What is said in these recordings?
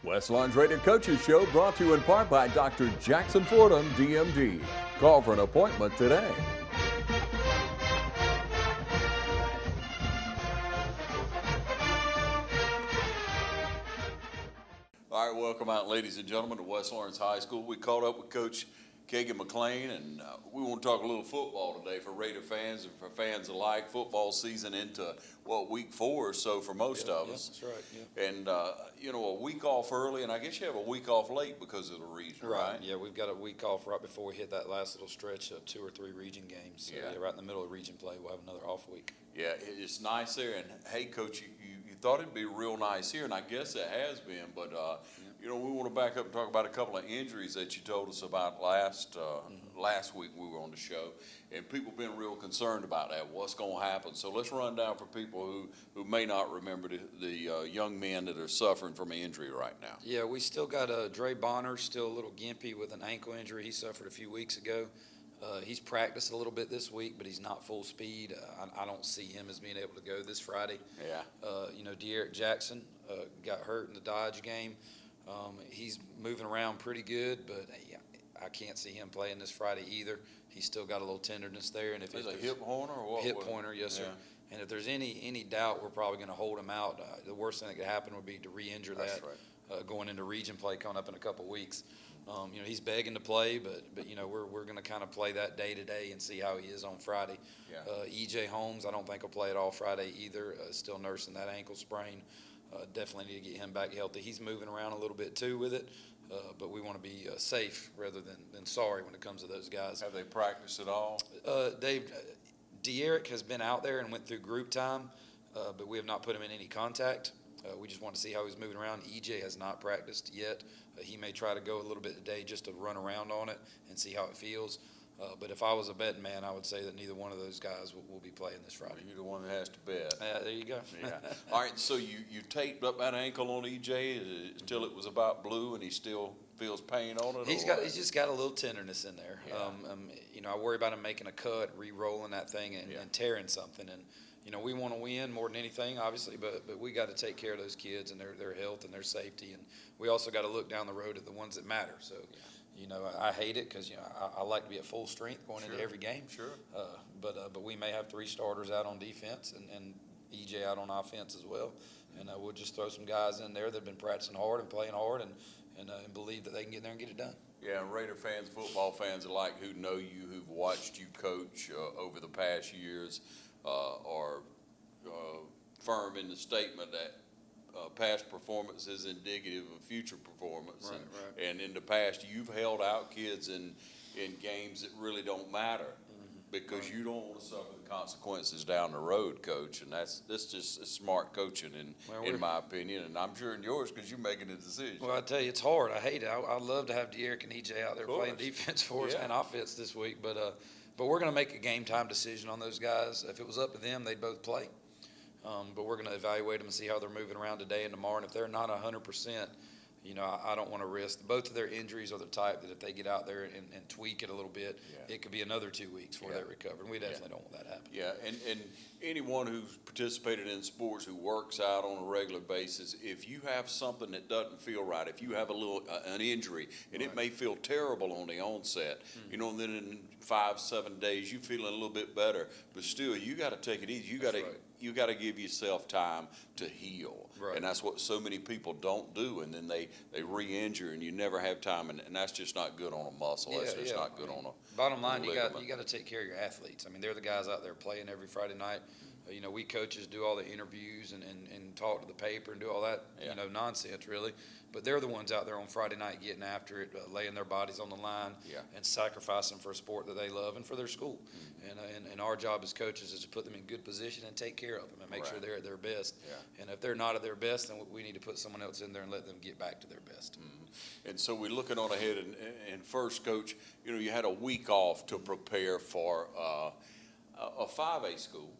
West Lawn's Rated Coaches Show brought to you in part by Dr. Jackson Fordham, DMD. Call for an appointment today. All right, welcome out, ladies and gentlemen, to West Lawrence High School. We caught up with Coach Kagan McLean, and we want to talk a little football today for Raider fans and for fans alike. Football season into, week 4 or so for most of us. That's right, yeah. And, a week off early, and I guess you have a week off late because of the region, right? Yeah, we've got a week off right before we hit that last little stretch of 2 or 3 region games. So, right in the middle of region play, we'll have another off week. Yeah, it's nice there. And, hey, Coach, you thought it'd be real nice here, and I guess it has been, but we want to back up and talk about a couple of injuries that you told us about last week we were on the show, and people have been real concerned about that, what's going to happen. So let's run down for people who may not remember the young men that are suffering from an injury right now. Yeah, we still got Dre Bonner, still a little gimpy with an ankle injury he suffered a few weeks ago. He's practiced a little bit this week, but he's not full speed. I don't see him as being able to go this Friday. Yeah. DeEric Jackson got hurt in the Dodge game. He's moving around pretty good, but I can't see him playing this Friday either. He's still got a little tenderness there. And if it's a hip pointer or what? Hip pointer, yes, sir. And if there's any doubt, we're probably going to hold him out. The worst thing that could happen would be to re-injure that going into region play coming up in a couple weeks. He's begging to play, but we're going to kind of play that day to day and see how he is on Friday. Yeah. EJ Holmes, I don't think will play at all Friday either. Still nursing that ankle sprain. Definitely need to get him back healthy. He's moving around a little bit too with it, but we want to be safe rather than sorry when it comes to those guys. Have they practiced at all? DeEric has been out there and went through group time, but we have not put him in any contact. We just want to see how he's moving around. EJ has not practiced yet. He may try to go a little bit today just to run around on it and see how it feels. But if I was a betting man, I would say that neither one of those guys will be playing this Friday. You're the one that has to bet. There you go. Yeah. All right, so you taped up that ankle on EJ till it was about blue, and he still feels pain on it? He's just got a little tenderness in there. Yeah. I worry about him making a cut, re-rolling that thing, and tearing something. And we want to win more than anything, obviously, but we got to take care of those kids and their health and their safety, and we also got to look down the road at the ones that matter. So. Yeah. I hate it because I like to be at full strength going into every game. Sure. But we may have 3 starters out on defense and EJ out on offense as well, and we'll just throw some guys in there that've been practicing hard and playing hard and believe that they can get there and get it done. Yeah, and Raider fans, football fans alike who know you, who've watched you coach over the past years, are firm in the statement that past performance is indicative of future performance. Right. And in the past, you've held out kids in games that really don't matter because you don't want to suffer the consequences down the road, Coach. And that's just smart coaching, in my opinion. And I'm sure in yours because you're making a decision. Well, I tell you, it's hard. I hate it. I'd love to have DeEric and EJ out there playing defense for us and offense this week. But we're going to make a game time decision on those guys. If it was up to them, they'd both play. But we're going to evaluate them and see how they're moving around today and tomorrow. And if they're not 100%, I don't want to risk. Both of their injuries are the type that if they get out there and tweak it a little bit, it could be another 2 weeks before they recover. And we definitely don't want that to happen. Yeah, and anyone who's participated in sports, who works out on a regular basis, if you have something that doesn't feel right, if you have an injury, and it may feel terrible on the onset, and then in 5-7 days you feeling a little bit better, but still you got to take it easy. You got to give yourself time to heal, and that's what so many people don't do, and then they re-injure, and you never have time, and that's just not good on a muscle. That's just not good on a bottom line. You got to take care of your athletes. I mean, they're the guys out there playing every Friday night. We coaches do all the interviews and talk to the paper and do all that nonsense really, but they're the ones out there on Friday night getting after it, laying their bodies on the line and sacrificing for a sport that they love and for their school. And our job as coaches is to put them in good position and take care of them and make sure they're at their best. And if they're not at their best, then we need to put someone else in there and let them get back to their best. And so we're looking on ahead, and first, Coach, you had a week off to prepare for a 5A school.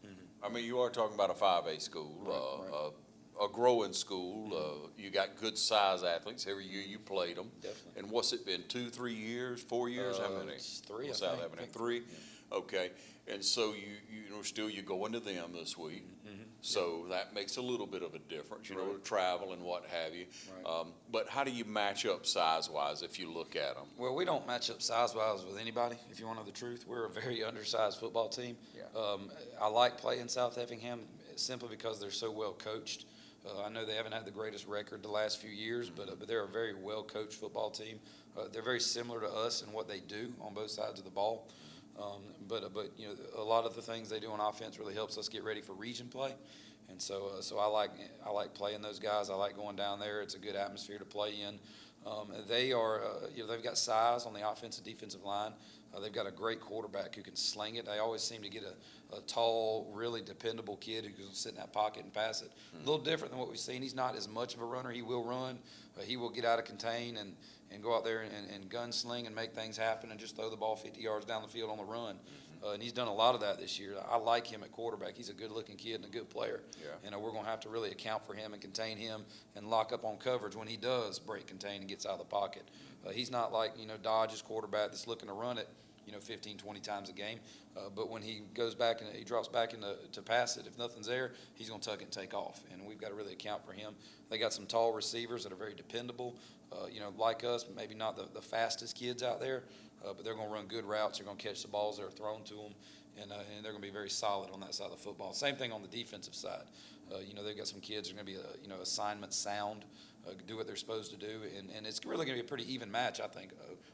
I mean, you are talking about a 5A school, a growing school. You got good size athletes. Every year you played them. Definitely. And what's it been, 2, 3 years, 4 years? How many? It's 3, What's I that think. happening? 3? Yeah. Okay. And so you go into them this week. So that makes a little bit of a difference, you know, travel and what have you. Right. But how do you match up size-wise if you look at them? Well, we don't match up size-wise with anybody, if you want to know the truth. We're a very undersized football team. Yeah. I like playing South Effingham simply because they're so well coached. I know they haven't had the greatest record the last few years, but they're a very well-coached football team. They're very similar to us in what they do on both sides of the ball. But you know, a lot of the things they do on offense really helps us get ready for region play. And so I like playing those guys. I like going down there. It's a good atmosphere to play in. They are, you know, they've got size on the offensive defensive line. They've got a great quarterback who can sling it. They always seem to get a tall, really dependable kid who can sit in that pocket and pass it. A little different than what we've seen. He's not as much of a runner. He will run. He will get out of contain and go out there and gunsling and make things happen and just throw the ball 50 yards down the field on the run. And he's done a lot of that this year. I like him at quarterback. He's a good-looking kid and a good player. Yeah. And we're going to have to really account for him and contain him and lock up on coverage when he does break contain and gets out of the pocket. He's not like, you know, Dodge's quarterback that's looking to run it, you know, 15, 20 times a game. But when he goes back and he drops back to pass it, if nothing's there, he's going to tuck it and take off. And we've got to really account for him. They got some tall receivers that are very dependable, you know, like us, maybe not the fastest kids out there, but they're going to run good routes. They're going to catch the balls that are thrown to them, and they're going to be very solid on that side of the football. Same thing on the defensive side. You know, they've got some kids who are going to be, you know, assignment sound, do what they're supposed to do, and it's really going to be a pretty even match, I think,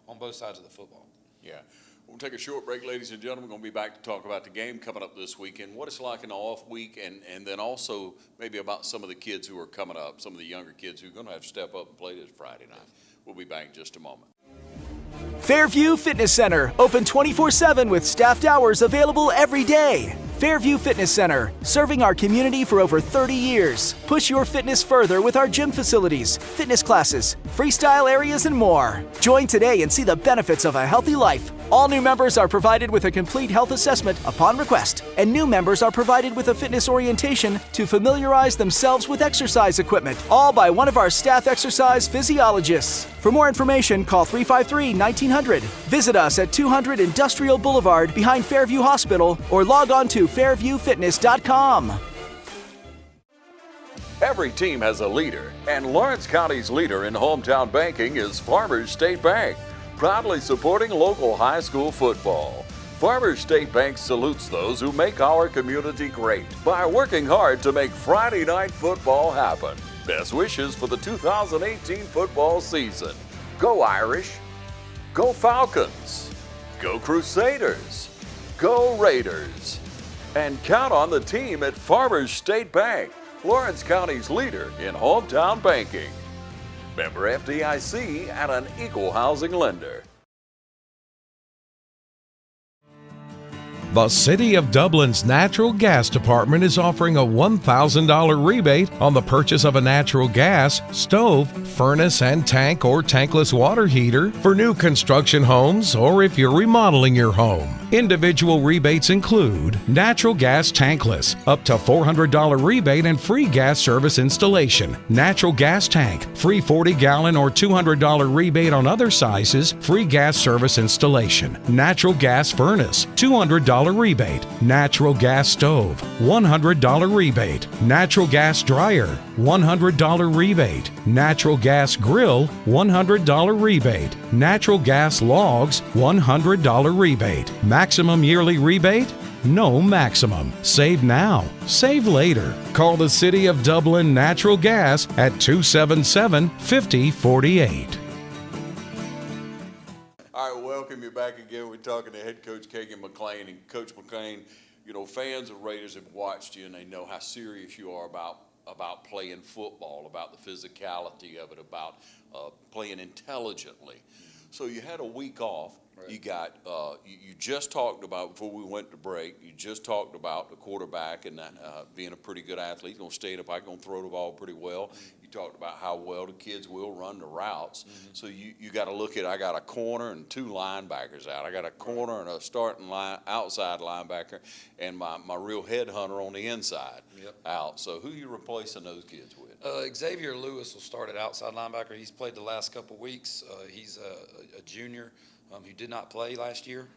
on both sides of the football. Yeah. We'll take a short break, ladies and gentlemen. We're going to be back to talk about the game coming up this weekend, what it's like in the off week, and then also maybe about some of the kids who are coming up, some of the younger kids who are going to have to step up and play this Friday night. We'll be back in just a moment. Fairview Fitness Center, open 24/7 with staffed hours available every day. Fairview Fitness Center, serving our community for over 30 years. Push your fitness further with our gym facilities, fitness classes, freestyle areas, and more. Join today and see the benefits of a healthy life. All new members are provided with a complete health assessment upon request, and new members are provided with a fitness orientation to familiarize themselves with exercise equipment, all by one of our staff exercise physiologists. For more information, call 353-1900. Visit us at 200 Industrial Boulevard behind Fairview Hospital or log on to fairviewfitness.com. Every team has a leader, and Lawrence County's leader in hometown banking is Farmers State Bank, proudly supporting local high school football. Farmers State Bank salutes those who make our community great by working hard to make Friday night football happen. Best wishes for the 2018 football season. Go Irish, go Falcons, go Crusaders, go Raiders. And count on the team at Farmers State Bank, Lawrence County's leader in hometown banking. Member FDIC and an equal housing lender. The City of Dublin's Natural Gas Department is offering a $1,000 rebate on the purchase of a natural gas, stove, furnace and tank or tankless water heater for new construction homes or if you're remodeling your home. Individual rebates include natural gas tankless, up to $400 rebate and free gas service installation. Natural gas tank, free 40-gallon or $200 rebate on other sizes, free gas service installation. Natural gas furnace, $200 rebate. Natural gas stove, $100 rebate. Natural gas dryer, $100 rebate. Natural gas grill, $100 rebate. Natural gas logs, $100 rebate. Maximum yearly rebate? No maximum. Save now. Save later. Call the City of Dublin Natural Gas at 277-5048. All right, welcome you back again. We're talking to head coach Kagan McLean. And Coach McLean, you know, fans of Raiders have watched you and they know how serious you are about playing football, about the physicality of it, about playing intelligently. So you had a week off. Right. You got you just talked about, before we went to break, you just talked about the quarterback and that, being a pretty good athlete. He's going to stay in the pocket, going to throw the ball pretty well. Mm-hmm. You talked about how well the kids will run the routes. Mm-hmm. So you got to look at, I got a corner and two linebackers out. I got a corner and a starting outside linebacker and my real headhunter on the inside out. So who are you replacing those kids with? Xavier Lewis will start at outside linebacker. He's played the last couple weeks. He's a junior who did not play last year.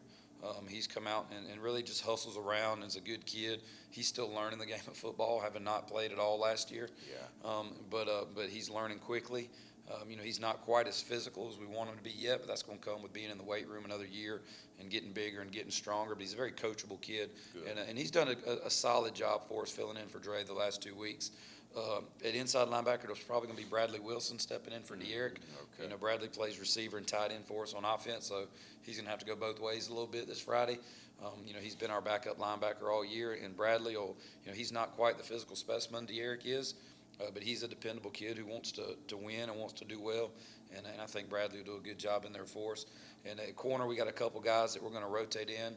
He's come out and really just hustles around and is a good kid. He's still learning the game of football, having not played at all last year. Yeah. But he's learning quickly. He's not quite as physical as we want him to be yet, but that's going to come with being in the weight room another year and getting bigger and getting stronger. But he's a very coachable kid, and he's done a solid job for us filling in for Dre the last 2 weeks. At inside linebacker, there's probably going to be Bradley Wilson stepping in for De'Eric. Okay. Bradley plays receiver and tight end for us on offense, so he's going to have to go both ways a little bit this Friday. He's been our backup linebacker all year, and Bradley, he's not quite the physical specimen De'Eric is, but he's a dependable kid who wants to win and wants to do well, and I think Bradley will do a good job in there for us. And at corner, we got a couple guys that we're going to rotate in.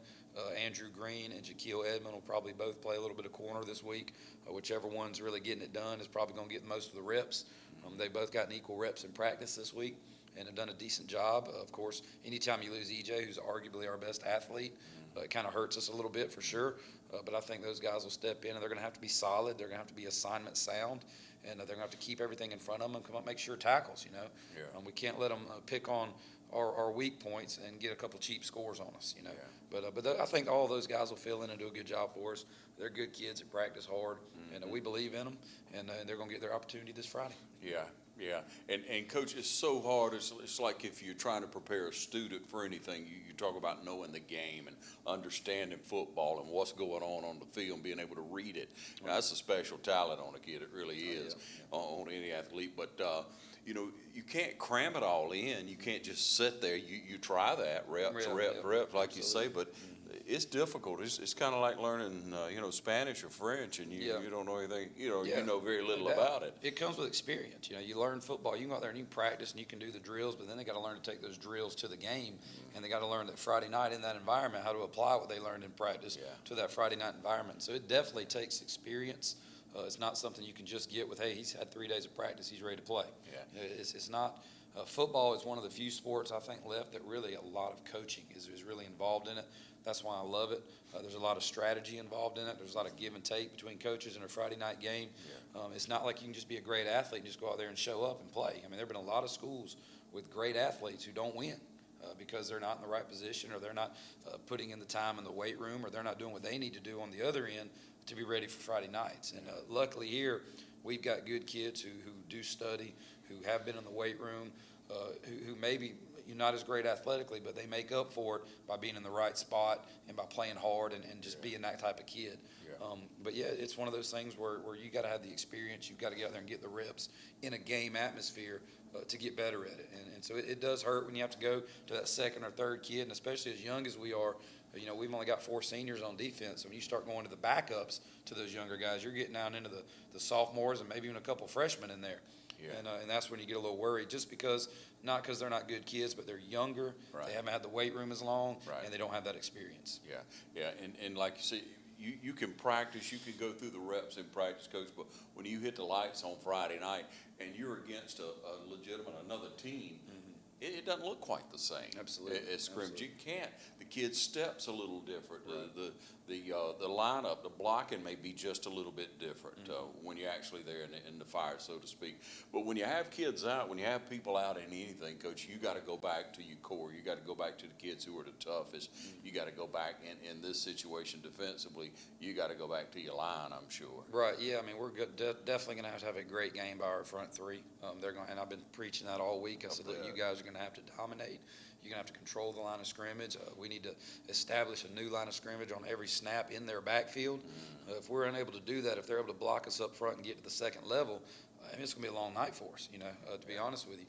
Andrew Green and Jaquil Edmond will probably both play a little bit of corner this week. Whichever one's really getting it done is probably going to get most of the reps. They both gotten equal reps in practice this week and have done a decent job. Of course, anytime you lose EJ, who's arguably our best athlete, it kind of hurts us a little bit for sure. But I think those guys will step in, and they're going to have to be solid. They're going to have to be assignment sound, and they're going to have to keep everything in front of them and come up, make sure tackles. Yeah. We can't let them pick on our weak points and get a couple cheap scores on us. Yeah. But I think all those guys will fill in and do a good job for us. They're good kids that practice hard, and we believe in them, and they're going to get their opportunity this Friday. Yeah, yeah. And Coach, it's so hard. It's like if you're trying to prepare a student for anything, you talk about knowing the game and understanding football and what's going on the field and being able to read it. Now, that's a special talent on a kid. It really is on any athlete. But, you can't cram it all in. You can't just sit there. You try that, reps, like you say, but it's difficult. It's kind of like learning, Spanish or French, and you don't know anything. You know very little about it. It comes with experience. You learn football. You can go out there and you can practice and you can do the drills, but then they got to learn to take those drills to the game, and they got to learn that Friday night in that environment how to apply what they learned in practice to that Friday night environment. So it definitely takes experience. It's not something you can just get with, hey, he's had 3 days of practice, he's ready to play. Yeah. It's not. Football is one of the few sports I think left that really a lot of coaching is really involved in it. That's why I love it. There's a lot of strategy involved in it. There's a lot of give and take between coaches in a Friday night game. It's not like you can just be a great athlete and just go out there and show up and play. I mean, there have been a lot of schools with great athletes who don't win because they're not in the right position, or they're not putting in the time in the weight room, or they're not doing what they need to do on the other end to be ready for Friday nights. And luckily here, we've got good kids who do study, who have been in the weight room, who maybe you're not as great athletically, but they make up for it by being in the right spot and by playing hard and just being that type of kid. But it's one of those things where you got to have the experience. You've got to get out there and get the reps in a game atmosphere to get better at it. And so it does hurt when you have to go to that second or third kid, and especially as young as we are. We've only got 4 seniors on defense. So when you start going to the backups to those younger guys, you're getting down into the sophomores and maybe even a couple freshmen in there. And that's when you get a little worried, just because, not because they're not good kids, but they're younger. They haven't had the weight room as long, and they don't have that experience. And like you say, you can practice, you can go through the reps in practice, Coach, but when you hit the lights on Friday night and you're against another team, it doesn't look quite the same. Absolutely. As scrimmage. You can't. The kid's steps a little different. The lineup, the blocking may be just a little bit different when you're actually there in the fire, so to speak. But when you have kids out, when you have people out in anything, Coach, you got to go back to your core. You got to go back to the kids who are the toughest. You got to go back in this situation defensively. You got to go back to your line, I'm sure. Right. Yeah. I mean, we're definitely going to have a great game by our front three. And I've been preaching that all week. I said, look, you guys are going to have to dominate. You're going to have to control the line of scrimmage. We need to establish a new line of scrimmage on every snap in their backfield. If we're unable to do that, if they're able to block us up front and get to the second level, it's going to be a long night for us, to be honest with you.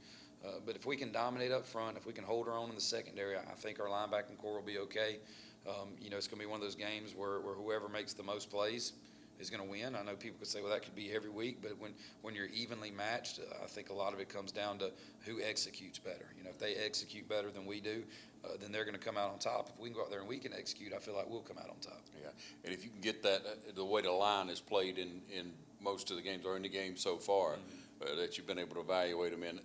But if we can dominate up front, if we can hold our own in the secondary, I think our linebacking core will be okay. It's going to be one of those games where whoever makes the most plays is going to win. I know people could say, well, that could be every week, but when you're evenly matched, I think a lot of it comes down to who executes better. If they execute better than we do, then they're going to come out on top. If we can go out there and we can execute, I feel like we'll come out on top. Yeah, and if you can get that, the way the line is played in most of the games or in the game so far, that you've been able to evaluate them in,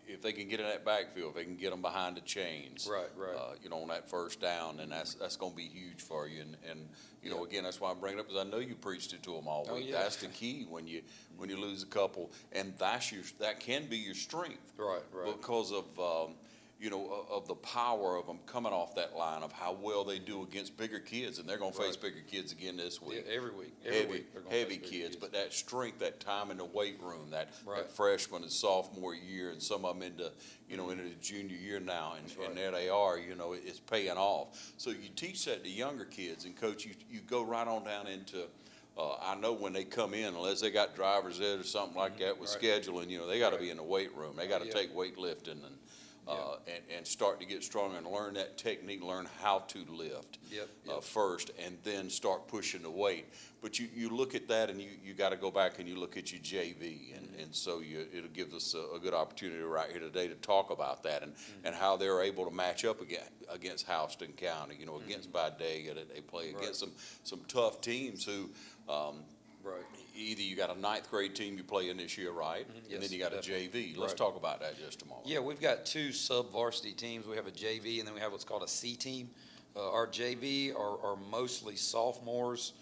if they can get in that backfield, if they can get them behind the chains, right. On that first down, then that's going to be huge for you. And again, that's why I'm bringing it up, because I know you preached it to them all week. That's the key when you lose a couple, and that can be your strength. Right. Because of of the power of them coming off that line, of how well they do against bigger kids, and they're going to face bigger kids again this week. Yeah, every week. Heavy kids, but that strength, that time in the weight room, that freshman and sophomore year, and some of them into the junior year now, and there they are. It's paying off. So you teach that to younger kids, and coach, you go right on down into. I know when they come in, unless they got driver's ed or something like that with scheduling, they got to be in the weight room. They got to take weightlifting and start to get stronger and learn that technique, learn how to lift first, and then start pushing the weight. But you look at that, and you got to go back and you look at your JV, and so it'll give us a good opportunity right here today to talk about that and how they're able to match up against Houston County, against Bodega, that they play against some tough teams who. Either you got a ninth grade team you play in this year, right? Yes, and then you got definitely. a JV. Let's talk about that just a moment. Yeah, we've got two sub-varsity teams. We have a JV, and then we have what's called a C team. Our JV are mostly sophomores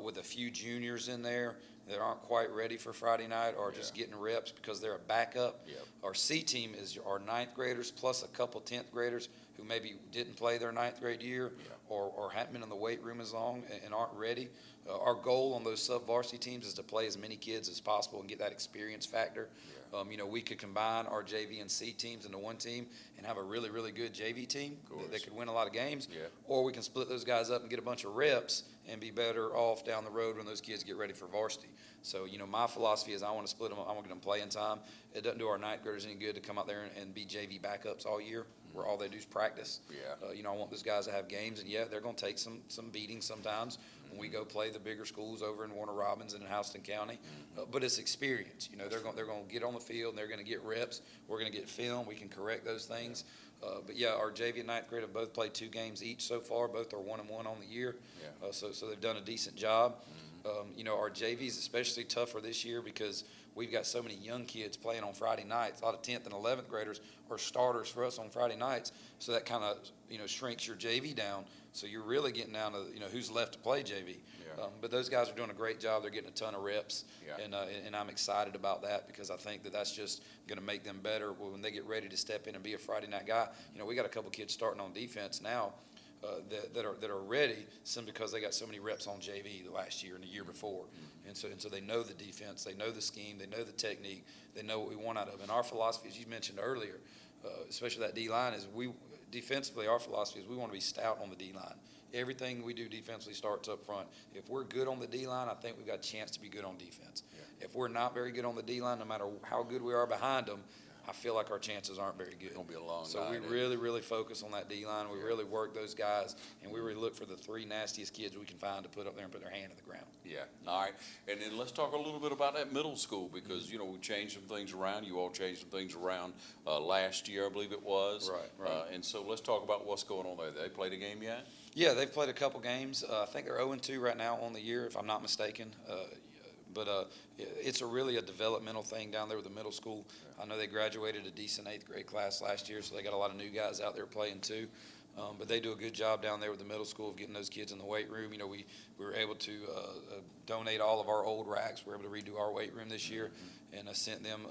with a few juniors in there that aren't quite ready for Friday night or just getting reps because they're a backup. Our C team is our ninth graders plus a couple 10th graders who maybe didn't play their ninth grade year or haven't been in the weight room as long and aren't ready. Our goal on those sub-varsity teams is to play as many kids as possible and get that experience factor. We could combine our JV and C teams into one team and have a really, really good JV team that could win a lot of games. Or we can split those guys up and get a bunch of reps and be better off down the road when those kids get ready for varsity. So, my philosophy is I want to split them up. I want to get them playing time. It doesn't do our ninth graders any good to come out there and be JV backups all year where all they do is practice. I want those guys to have games, and they're going to take some beatings sometimes when we go play the bigger schools over in Warner Robins and in Houston County. But it's experience. They're going to get on the field and they're going to get reps. We're going to get film. We can correct those things. But our JV and ninth grade have both played 2 games each so far. Both are 1-1 on the year. So they've done a decent job. Our JV is especially tougher this year because we've got so many young kids playing on Friday nights. A lot of 10th and 11th graders are starters for us on Friday nights. So that kind of, shrinks your JV down. So you're really getting down to, who's left to play JV. But those guys are doing a great job. They're getting a ton of reps. And I'm excited about that because I think that's just going to make them better when they get ready to step in and be a Friday night guy. We got a couple kids starting on defense now. That are ready simply because they got so many reps on JV the last year and the year before, and so they know the defense, they know the scheme, they know the technique, they know what we want out of them. And our philosophy, as you mentioned earlier, especially that D line, is defensively our philosophy is we want to be stout on the D line. Everything we do defensively starts up front. If we're good on the D line, I think we've got a chance to be good on defense. If we're not very good on the D line, no matter how good we are behind them, I feel like our chances aren't very good. It's going to be a long So we really, really focus on that D-line. We really work those guys, and we really look for the 3 nastiest kids we can find to put up there and put their hand in the ground. All right. And then let's talk a little bit about that middle school because, we changed some things around. You all changed some things around last year, I believe it was. Right. And so let's talk about what's going on there. They played a game yet? Yeah, they've played a couple games. I think they're 0-2 right now on the year, if I'm not mistaken. But it's really a developmental thing down there with the middle school. I know they graduated a decent 8th grade class last year, so they got a lot of new guys out there playing too. But they do a good job down there with the middle school of getting those kids in the weight room. We were able to donate all of our old racks. We were able to redo our weight room this year and sent them,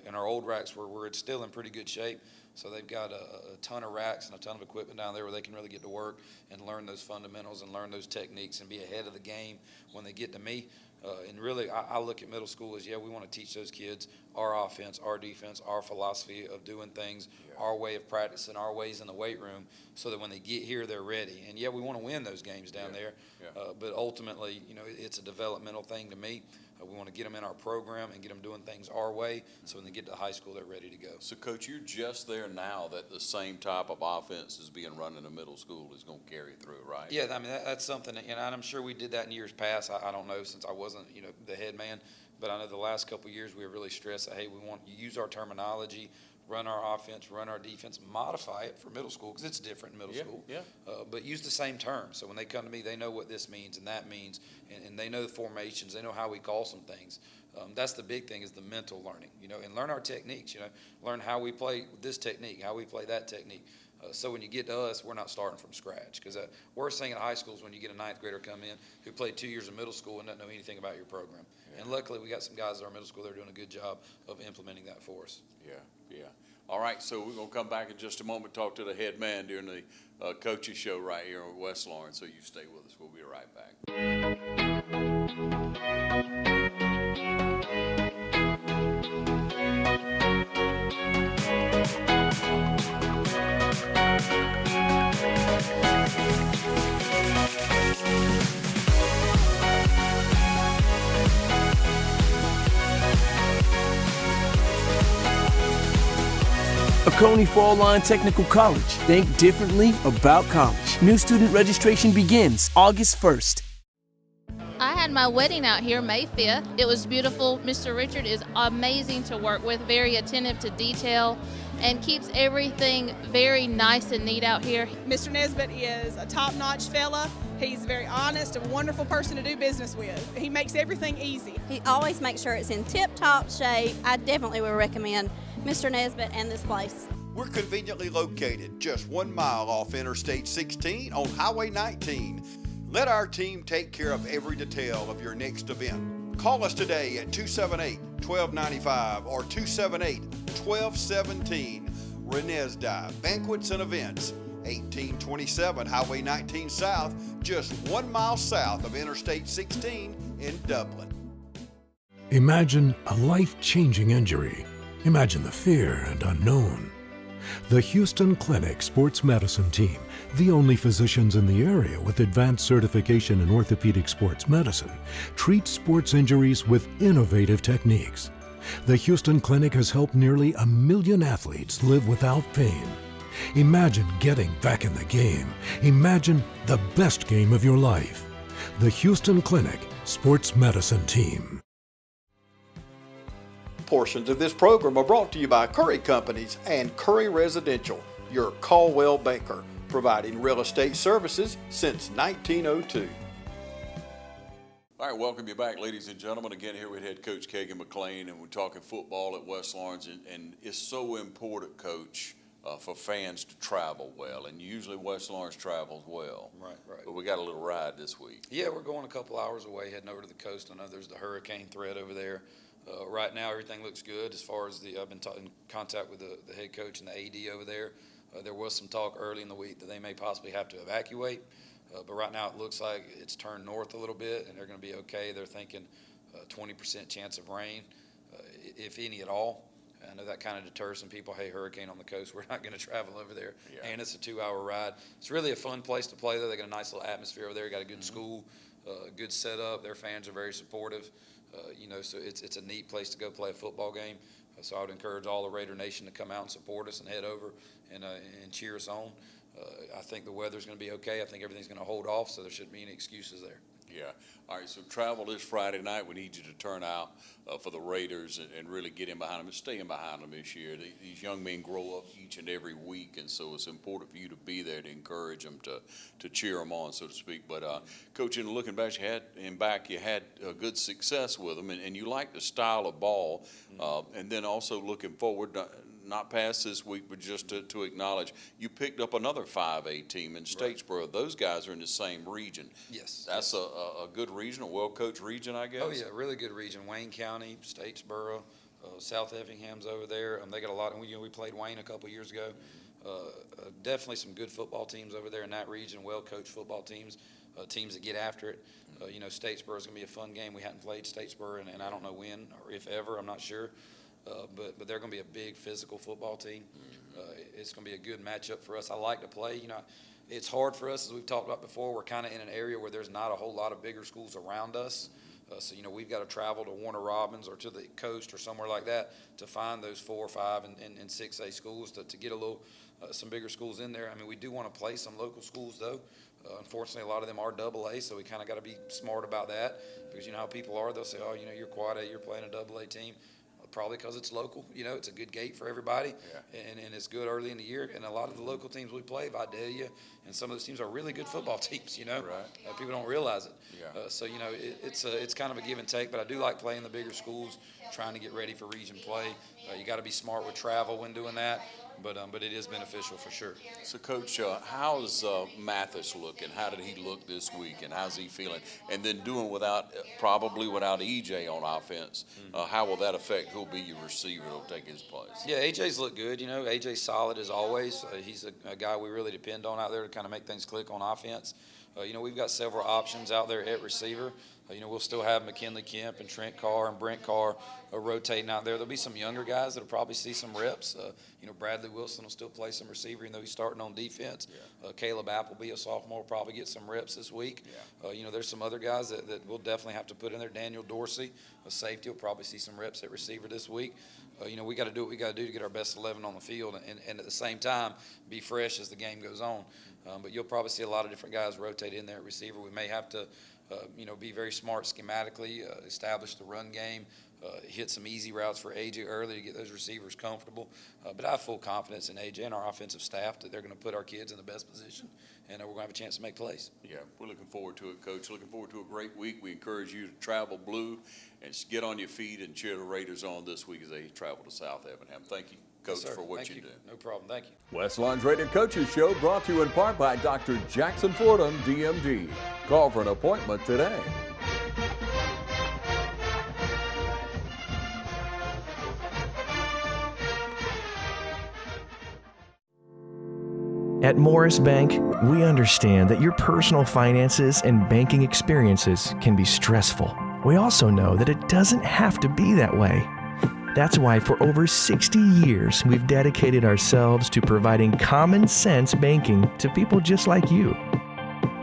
and our old racks were still in pretty good shape. So they've got a ton of racks and a ton of equipment down there where they can really get to work and learn those fundamentals and learn those techniques and be ahead of the game when they get to me. And really, I look at middle school as, we want to teach those kids our offense, our defense, our philosophy of doing things, our way of practicing, our ways in the weight room, so that when they get here, they're ready. And, we want to win those games down there. But ultimately, it's a developmental thing to me. We want to get them in our program and get them doing things our way so when they get to high school, they're ready to go. So, Coach, you're just there now that the same type of offense is being run in the middle school is going to carry through, right? Yeah, I mean, that's something, and I'm sure we did that in years past. I don't know since I wasn't, the head man, but I know the last couple of years we have really stressed that, hey, we want to use our terminology, run our offense, run our defense, modify it for middle school because it's different in middle school. But use the same terms. So when they come to me, they know what this means and that means, and they know the formations. They know how we call some things. That's the big thing is the mental learning, and learn our techniques, learn how we play this technique, how we play that technique. So when you get to us, we're not starting from scratch because worst thing in high school is when you get a ninth grader come in who played 2 years of middle school and doesn't know anything about your program. And luckily we got some guys at our middle school that are doing a good job of implementing that for us. All right, so we're going to come back in just a moment, talk to the head man during the coaches show right here on West Lawrence. So you stay with us. We'll be right back. Oconee Fall Line Technical College. Think differently about college. New student registration begins August 1st. I had my wedding out here May 5th. It was beautiful. Mr. Richard is amazing to work with, very attentive to detail, and keeps everything very nice and neat out here. Mr. Nesbitt is a top-notch fella. He's a very honest and wonderful person to do business with. He makes everything easy. He always makes sure it's in tip-top shape. I definitely would recommend Mr. Nesbitt and this place. We're conveniently located just 1 mile off Interstate 16 on Highway 19. Let our team take care of every detail of your next event. Call us today at 278-1295 or 278-1217. Renesda Banquets and Events, 1827 Highway 19 South, just 1 mile south of Interstate 16 in Dublin. Imagine a life-changing injury. Imagine the fear and unknown. The Houston Clinic Sports Medicine Team, the only physicians in the area with advanced certification in orthopedic sports medicine, treats sports injuries with innovative techniques. The Houston Clinic has helped nearly 1 million athletes live without pain. Imagine getting back in the game. Imagine the best game of your life. The Houston Clinic Sports Medicine Team. Portions of this program are brought to you by Curry Companies and Curry Residential, your Caldwell banker, providing real estate services since 1902. All right, welcome you back, ladies and gentlemen. Again, here with head coach Kagan McLean, and we're talking football at West Lawrence, and it's so important, Coach, for fans to travel well, and usually West Lawrence travels well. Right. But we got a little ride this week. Yeah, we're going a couple hours away, heading over to the coast. I know there's the hurricane threat over there. Right now, everything looks good as far as I've been in contact with the head coach and the AD over there. There was some talk early in the week that they may possibly have to evacuate, but right now it looks like it's turned north a little bit, and they're going to be okay. They're thinking 20% chance of rain, if any at all. I know that kind of deters some people. Hey, hurricane on the coast, we're not going to travel over there. Yeah. And it's a 2-hour ride. It's really a fun place to play, though. They got a nice little atmosphere over there. Got a good school, good setup. Their fans are very supportive. So it's a neat place to go play a football game. So I would encourage all the Raider Nation to come out and support us and head over and cheer us on. I think the weather's going to be okay. I think everything's going to hold off, so there shouldn't be any excuses there. Yeah. All right, so travel this Friday night. We need you to turn out for the Raiders and really get in behind them and stay in behind them this year. These young men grow up each and every week, and so it's important for you to be there to encourage them, to cheer them on, so to speak. But, Coach, in looking back, you had good success with them, and you like the style of ball. And then also looking forward, not past this week, but just to acknowledge, you picked up another 5A team in Statesboro. Right. Those guys are in the same region. Yes. That's a good region, a well-coached region, I guess. Oh, yeah, really good region. Wayne County, Statesboro, South Effingham's over there. They got a lot. We played Wayne a couple years ago. Definitely some good football teams over there in that region, well-coached football teams, teams that get after it. Statesboro is going to be a fun game. We hadn't played Statesboro, and I don't know when or if ever. I'm not sure. But they're going to be a big physical football team. It's going to be a good matchup for us. I like to play. It's hard for us, as we've talked about before. We're kind of in an area where there's not a whole lot of bigger schools around us. So we've got to travel to Warner Robins or to the coast or somewhere like that to find those 4 or 5 and 6A schools to get some bigger schools in there. We do want to play some local schools, though. Unfortunately, a lot of them are AA, so we kind of got to be smart about that because you know how people are. They'll say, oh, you're quad A, you're playing a AA team. Probably because it's local. It's a good gate for everybody, and it's good early in the year. And a lot of the local teams we play, Vidalia, and some of those teams are really good football teams. Right. People don't realize it. Yeah. So it's kind of a give and take. But I do like playing the bigger schools. trying to get ready for region play. You got to be smart with travel when doing that, but it is beneficial for sure. So, Coach, how's Mathis looking? How did he look this week, and how's he feeling? And then probably without EJ on offense, how will that affect who'll be your receiver that'll take his place? Yeah, AJ's looked good. You know, AJ's solid as always. He's a guy we really depend on out there to kind of make things click on offense. You know, we've got several options out there at receiver. You know, we'll still have McKinley Kemp and Trent Carr and Brent Carr rotating out there. There'll be some younger guys that'll probably see some reps. You know, Bradley Wilson will still play some receiver, even though he's starting on defense. Yeah. Caleb Appleby, a sophomore, will probably get some reps this week. Yeah. You know, there's some other guys that we'll definitely have to put in there. Daniel Dorsey, a safety, will probably see some reps at receiver this week. You know, we got to do what we got to do to get our best 11 on the field and at the same time be fresh as the game goes on. But you'll probably see a lot of different guys rotate in there at receiver. We may have to, you know, be very smart schematically, establish the run game, hit some easy routes for AJ early to get those receivers comfortable. But I have full confidence in AJ and our offensive staff that they're going to put our kids in the best position, and we're going to have a chance to make plays. Yeah, we're looking forward to it, Coach. Looking forward to a great week. We encourage you to travel blue and get on your feet and cheer the Raiders on this week as they travel to South Effingham. Thank you, Coach, for what you do. No problem. Thank you. West Lawn's Rated Coaches Show brought to you in part by Dr. Jackson Fordham, DMD. Call for an appointment today. At Morris Bank, we understand that your personal finances and banking experiences can be stressful. We also know that it doesn't have to be that way. That's why for over 60 years, we've dedicated ourselves to providing common sense banking to people just like you.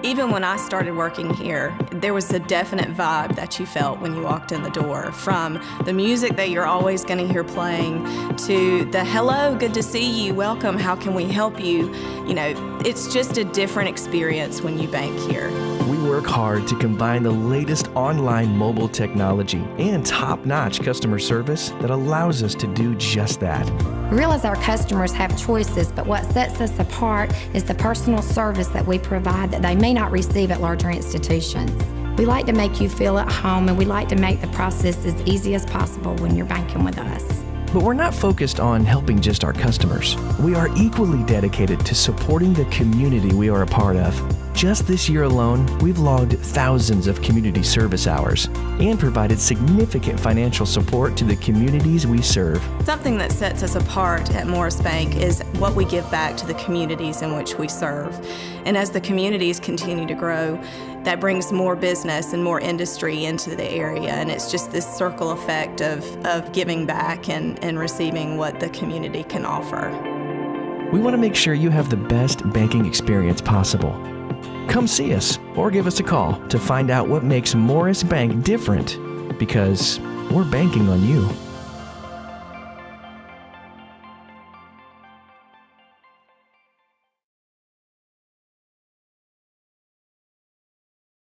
Even when I started working here, there was a definite vibe that you felt when you walked in the door, from the music that you're always going to hear playing to the hello, good to see you, welcome, how can we help you? You know, it's just a different experience when you bank here. We work hard to combine the latest online mobile technology and top-notch customer service that allows us to do just that. We realize our customers have choices, but what sets us apart is the personal service that we provide that they may not receive at larger institutions. We like to make you feel at home, and we like to make the process as easy as possible when you're banking with us. But we're not focused on helping just our customers. We are equally dedicated to supporting the community we are a part of. Just this year alone, we've logged thousands of community service hours and provided significant financial support to the communities we serve. Something that sets us apart at Morris Bank is what we give back to the communities in which we serve. And as the communities continue to grow, that brings more business and more industry into the area, and it's just this circle effect of giving back and receiving what the community can offer. We want to make sure you have the best banking experience possible. Come see us or give us a call to find out what makes Morris Bank different, because we're banking on you.